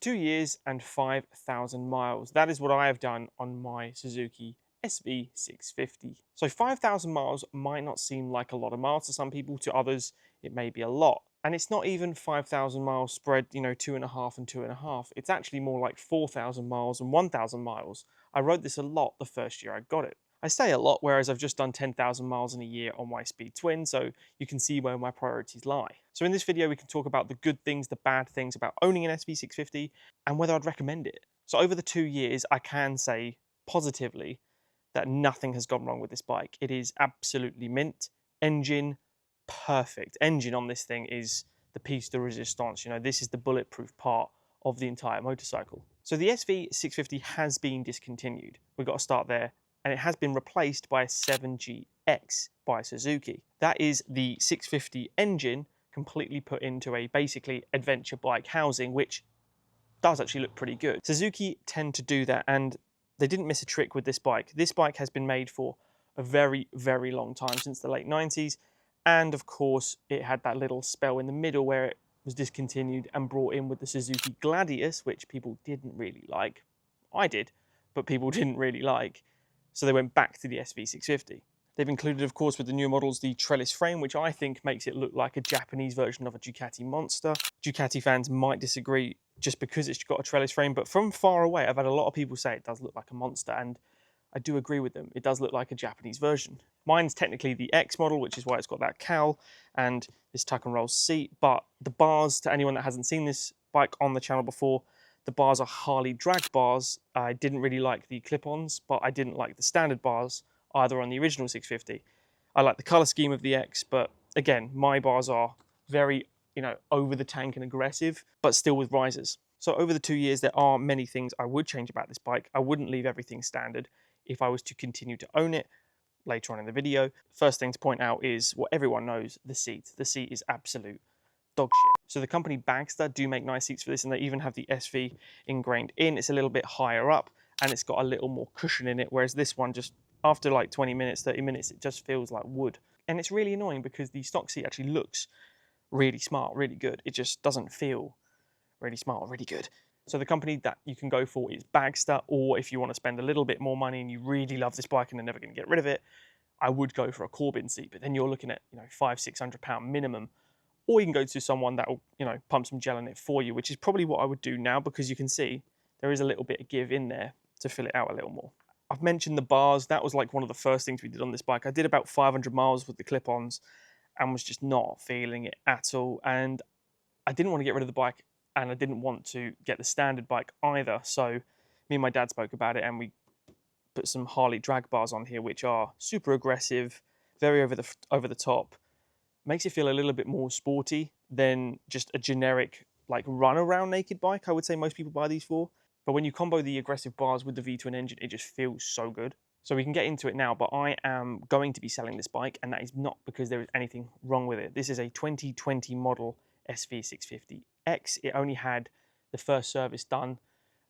2 years and 5,000 miles. That is what I have done on my Suzuki SV650. So 5,000 miles might not seem like a lot of miles to some people, to others it may be a lot. And it's not even 5,000 miles spread, 2.5 and 2.5. It's actually more like 4,000 miles and 1,000 miles. I rode this a lot the first year I got it. I say a lot, whereas I've just done 10,000 miles in a year on my Speed Twin, so you can see where my priorities lie. So in this video, we can talk about the good things, the bad things about owning an SV650, and whether I'd recommend it. So over the 2 years, I can say positively that nothing has gone wrong with this bike. It is absolutely mint. Engine, perfect. Engine on this thing is the piece de resistance. This is the bulletproof part of the entire motorcycle. So the SV650 has been discontinued. We've got to start there. And it has been replaced by a 7GX by Suzuki. That is the 650 engine completely put into a basically adventure bike housing, which does actually look pretty good. Suzuki tend to do that, and they didn't miss a trick with this bike. This bike has been made for a very, very long time, since the late 90s. And of course, it had that little spell in the middle where it was discontinued and brought in with the Suzuki Gladius, which people didn't really like. I did, but people didn't really like. So they went back to the SV650. They've included, of course, with the new models, the trellis frame, which I think makes it look like a Japanese version of a Ducati Monster. Ducati fans might disagree just because it's got a trellis frame, but from far away, I've had a lot of people say it does look like a Monster, and I do agree with them. It does look like a Japanese version. Mine's technically the X model, which is why it's got that cowl and this tuck and roll seat, but the bars, to anyone that hasn't seen this bike on the channel before, the bars are Harley drag bars. I didn't really like the clip-ons, but I didn't like the standard bars either on the original 650. I like the color scheme of the X, but again, my bars are very, over the tank and aggressive, but still with risers. So over the 2 years, there are many things I would change about this bike. I wouldn't leave everything standard if I was to continue to own it later on in the video. First thing to point out is what everyone knows, the seat. The seat is absolute dog shit. So the company Bagster do make nice seats for this, and they even have the SV ingrained in. It's a little bit higher up and it's got a little more cushion in it, whereas this one, just after like 20 minutes, 30 minutes, it just feels like wood. And it's really annoying because the stock seat actually looks really smart, really good. It just doesn't feel really smart or really good. So the company that you can go for is Bagster, or if you want to spend a little bit more money and you really love this bike and are never going to get rid of it, I would go for a Corbin seat, but then you're looking at, £500–600 minimum. Or you can go to someone that will, pump some gel in it for you, which is probably what I would do now, because you can see there is a little bit of give in there to fill it out a little more. I've mentioned the bars. That was like one of the first things we did on this bike. I did about 500 miles with the clip-ons and was just not feeling it at all. And I didn't want to get rid of the bike, and I didn't want to get the standard bike either. So me and my dad spoke about it, and we put some Harley drag bars on here, which are super aggressive, very over the top. Makes it feel a little bit more sporty than just a generic like run around naked bike. I would say most people buy these for, but when you combo the aggressive bars with the V-twin engine, it just feels so good. So we can get into it now, but I am going to be selling this bike, and that is not because there is anything wrong with it. This is a 2020 model SV650X. It only had the first service done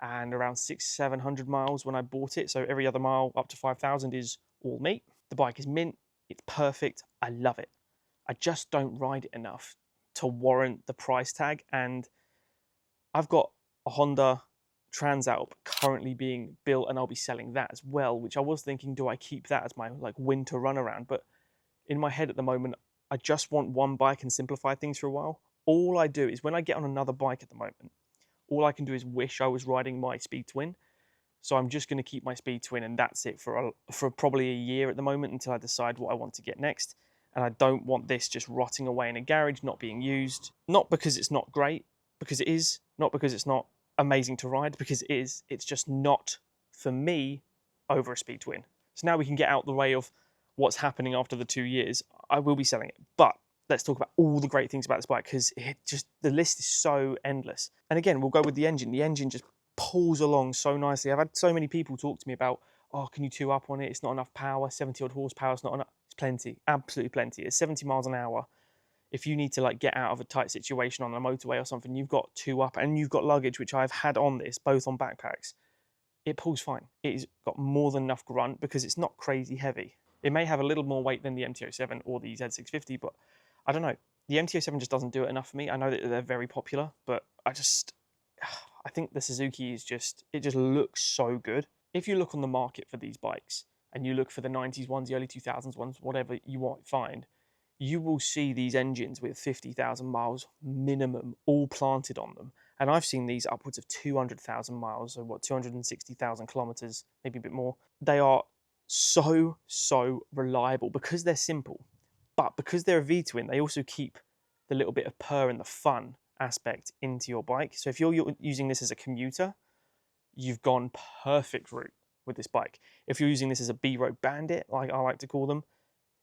and around 600–700 miles when I bought it. So every other mile up to 5,000 is all me. The bike is mint. It's perfect. I love it. I just don't ride it enough to warrant the price tag. And I've got a Honda Transalp currently being built, and I'll be selling that as well, which I was thinking, do I keep that as my like winter runaround? But in my head at the moment, I just want one bike and simplify things for a while. All I do is when I get on another bike at the moment, all I can do is wish I was riding my Speed Twin. So I'm just going to keep my Speed Twin, and that's it for probably a year at the moment until I decide what I want to get next. And I don't want this just rotting away in a garage, not being used. Not because it's not great, because it is. Not because it's not amazing to ride, because it is. It's just not, for me, over a Speed Twin. So now we can get out the way of what's happening after the 2 years. I will be selling it. But let's talk about all the great things about this bike, because the list is so endless. And again, we'll go with the engine. The engine just pulls along so nicely. I've had so many people talk to me about, oh, can you 2-up on it? It's not enough power, 70-odd horsepower, it's not enough. It's plenty, absolutely plenty. It's 70 miles an hour. If you need to like get out of a tight situation on a motorway or something, you've got 2-up and you've got luggage, which I've had on this, both on backpacks. It pulls fine. It's got more than enough grunt because it's not crazy heavy. It may have a little more weight than the MT-07 or the Z650, but I don't know. The MT-07 just doesn't do it enough for me. I know that they're very popular, but I I think the Suzuki is just, it just looks so good. If you look on the market for these bikes and you look for the 90s ones, the early 2000s ones, whatever you might find, you will see these engines with 50,000 miles minimum all planted on them. And I've seen these upwards of 200,000 miles, so what, 260,000 kilometers, maybe a bit more. They are so, so reliable because they're simple. But because they're a V-twin, they also keep the little bit of purr and the fun aspect into your bike. So if you're using this as a commuter, you've gone perfect route with this bike. If you're using this as a B-road bandit, like I like to call them,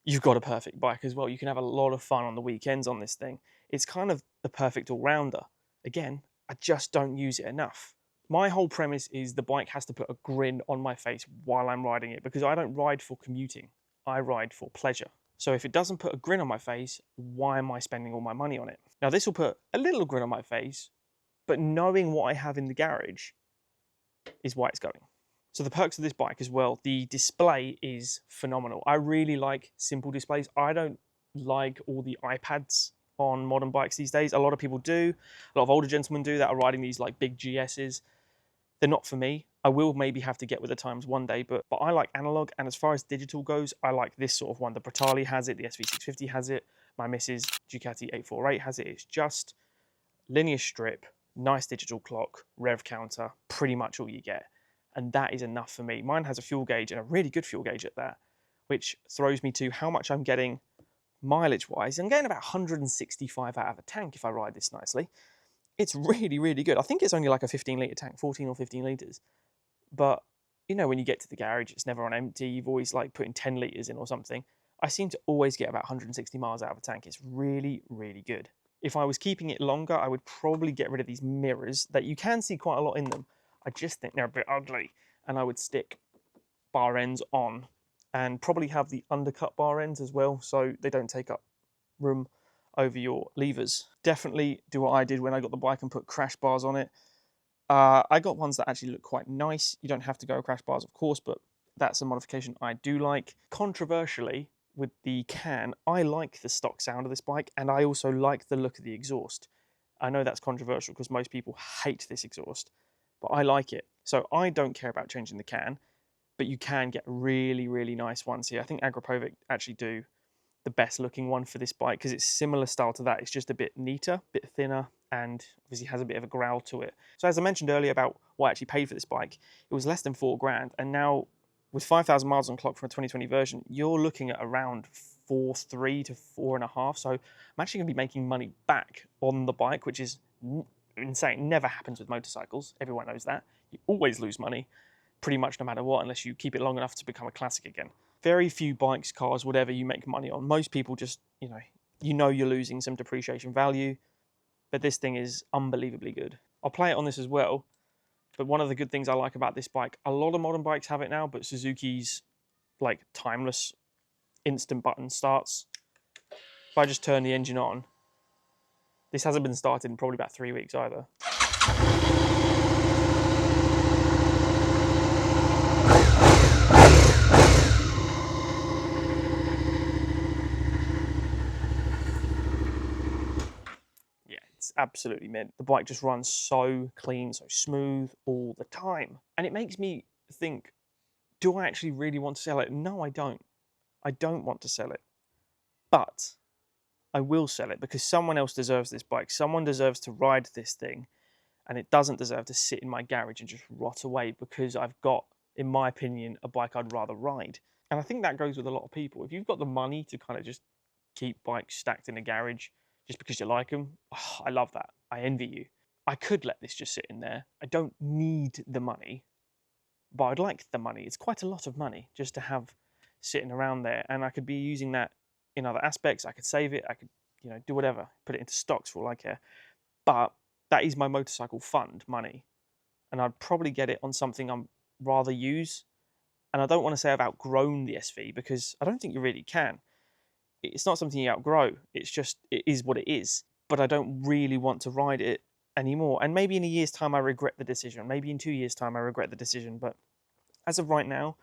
you've got a perfect bike as well. You can have a lot of fun on the weekends on this thing. It's kind of the perfect all-rounder. Again, I just don't use it enough. My whole premise is the bike has to put a grin on my face while I'm riding it, because I don't ride for commuting. I ride for pleasure. So if it doesn't put a grin on my face, why am I spending all my money on it? Now this will put a little grin on my face, but knowing what I have in the garage is why it's going. So the perks of this bike as well, the display is phenomenal. I really like simple displays. I don't like all the iPads on modern bikes these days. A lot of people do. A lot of older gentlemen do that are riding these like big GSs. They're not for me. I will maybe have to get with the times one day, but I like analog. And as far as digital goes, I like this sort of one. The Brutali has it, the SV650 has it, my missus Ducati 848 has it. It's just linear strip, nice digital clock, rev counter, pretty much all you get. And that is enough for me. Mine has a fuel gauge, and a really good fuel gauge at that, which throws me to how much I'm getting mileage-wise. I'm getting about 165 out of a tank if I ride this nicely. It's really, really good. I think it's only like a 15-litre tank, 14 or 15 litres. But, you know, when you get to the garage, it's never on empty. You've always like putting 10 litres in or something. I seem to always get about 160 miles out of a tank. It's really, really good. If I was keeping it longer, I would probably get rid of these mirrors that you can see quite a lot in them. I just think they're a bit ugly, and I would stick bar ends on and probably have the undercut bar ends as well so they don't take up room over your levers. Definitely do what I did when I got the bike and put crash bars on it. I got ones that actually look quite nice. You don't have to go crash bars, of course, but that's a modification I do like. Controversially, with the can, I like the stock sound of this bike, and I also like the look of the exhaust. I know that's controversial because most people hate this exhaust, but I like it. So I don't care about changing the can, but you can get really, really nice ones here. I think Agropovic actually do the best looking one for this bike because it's similar style to that. It's just a bit neater, a bit thinner, and obviously has a bit of a growl to it. So as I mentioned earlier about what I actually paid for this bike, it was less than $4,000, and now with 5,000 miles on clock from a 2020 version, you're looking at around 4.3 to 4.5. So I'm actually going to be making money back on the bike, which is insane. It never happens with motorcycles. Everyone knows that. You always lose money, pretty much no matter what, unless you keep it long enough to become a classic again. Very few bikes, cars, whatever you make money on. Most people just, you know you're losing some depreciation value, but this thing is unbelievably good. I'll play it on this as well. But one of the good things I like about this bike, a lot of modern bikes have it now, but Suzuki's like timeless instant button starts. If I just turn the engine on, this hasn't been started in probably about 3 weeks either. It's absolutely mint. The bike just runs so clean, so smooth all the time. And it makes me think, do I actually really want to sell it? No, I don't. I don't want to sell it. But I will sell it because someone else deserves this bike. Someone deserves to ride this thing, and it doesn't deserve to sit in my garage and just rot away because I've got, in my opinion, a bike I'd rather ride. And I think that goes with a lot of people. If you've got the money to kind of just keep bikes stacked in a garage just because you like them, oh, I love that. I envy you. I could let this just sit in there. I don't need the money, but I'd like the money. It's quite a lot of money just to have sitting around there, and I could be using that in other aspects. I could save it. I could, do whatever, put it into stocks for all I care. But that is my motorcycle fund money, and I'd probably get it on something I'm rather use. And I don't want to say I've outgrown the SV because I don't think you really can. It's not something you outgrow. It's just, it is what it is. But I don't really want to ride it anymore. And maybe in a year's time, I regret the decision. Maybe in 2 years' time, I regret the decision. But as of right now,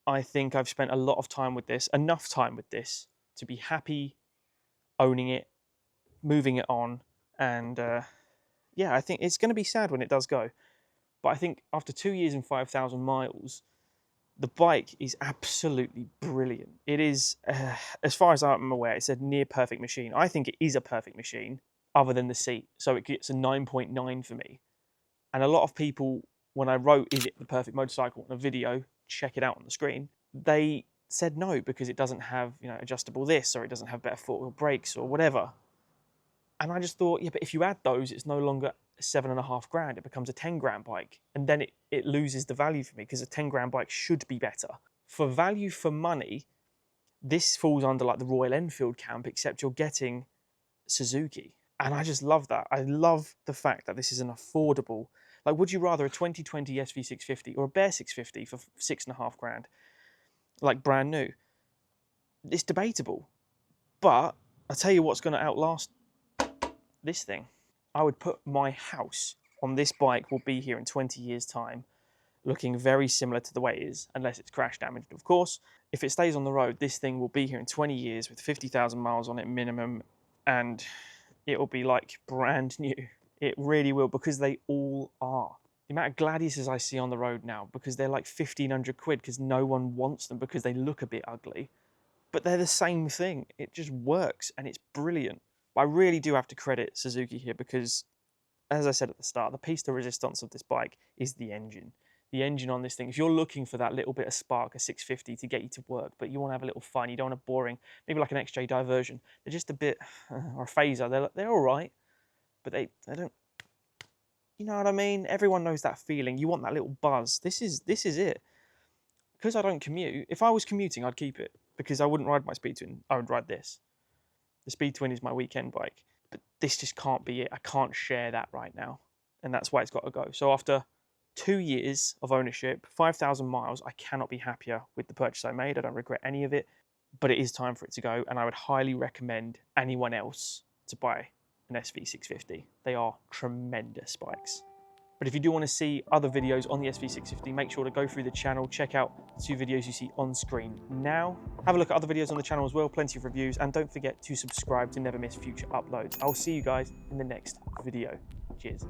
I think I've spent a lot of time with this, enough time with this, to be happy owning it, moving it on, and yeah, I think it's going to be sad when it does go. But I think after 2 years and 5,000 miles, the bike is absolutely brilliant. It is, as far as I'm aware, it's a near perfect machine. I think it is a perfect machine, other than the seat. So it gets a 9.9 for me. And a lot of people, when I wrote, is it the perfect motorcycle on a video, check it out on the screen, they said no, because it doesn't have, adjustable this, or it doesn't have better four-wheel brakes or whatever. And I just thought, yeah, but if you add those, it's no longer 7.5 grand. It becomes a 10 grand bike. And then it loses the value for me, because a 10 grand bike should be better. For value for money, this falls under like the Royal Enfield camp, except you're getting Suzuki. And I just love that. I love the fact that this is an affordable, like, would you rather a 2020 SV650 or a Bear 650 for 6.5 grand? Like brand new. It's debatable. But I'll tell you what's going to outlast this thing. I would put my house on this bike will be here in 20 years' time, looking very similar to the way it is, unless it's crash damaged, of course. If it stays on the road, this thing will be here in 20 years with 50,000 miles on it minimum, and it will be like brand new. It really will, because they all are. The amount of Gladiuses I see on the road now, because they're like 1,500 quid, because no one wants them because they look a bit ugly. But they're the same thing. It just works, and it's brilliant. But I really do have to credit Suzuki here, because, as I said at the start, the piece de resistance of this bike is the engine. The engine on this thing, if you're looking for that little bit of spark, a 650 to get you to work, but you want to have a little fun, you don't want a boring, maybe like an XJ Diversion, they're just a bit, or a Phaser, they're all right, but they don't, you know what I mean? Everyone knows that feeling. You want that little buzz. This is it. Because I don't commute, if I was commuting, I'd keep it, because I wouldn't ride my Speed Twin, I would ride this. The Speed Twin is my weekend bike, but this just can't be it. I can't share that right now, and that's why it's got to go. So after 2 years of ownership, 5,000 miles, I cannot be happier with the purchase I made. I don't regret any of it, but it is time for it to go, and I would highly recommend anyone else to buy an SV650. They are tremendous bikes. But if you do want to see other videos on the SV650, make sure to go through the channel, check out the 2 videos you see on screen now. Have a look at other videos on the channel as well, plenty of reviews, and don't forget to subscribe to never miss future uploads. I'll see you guys in the next video. Cheers.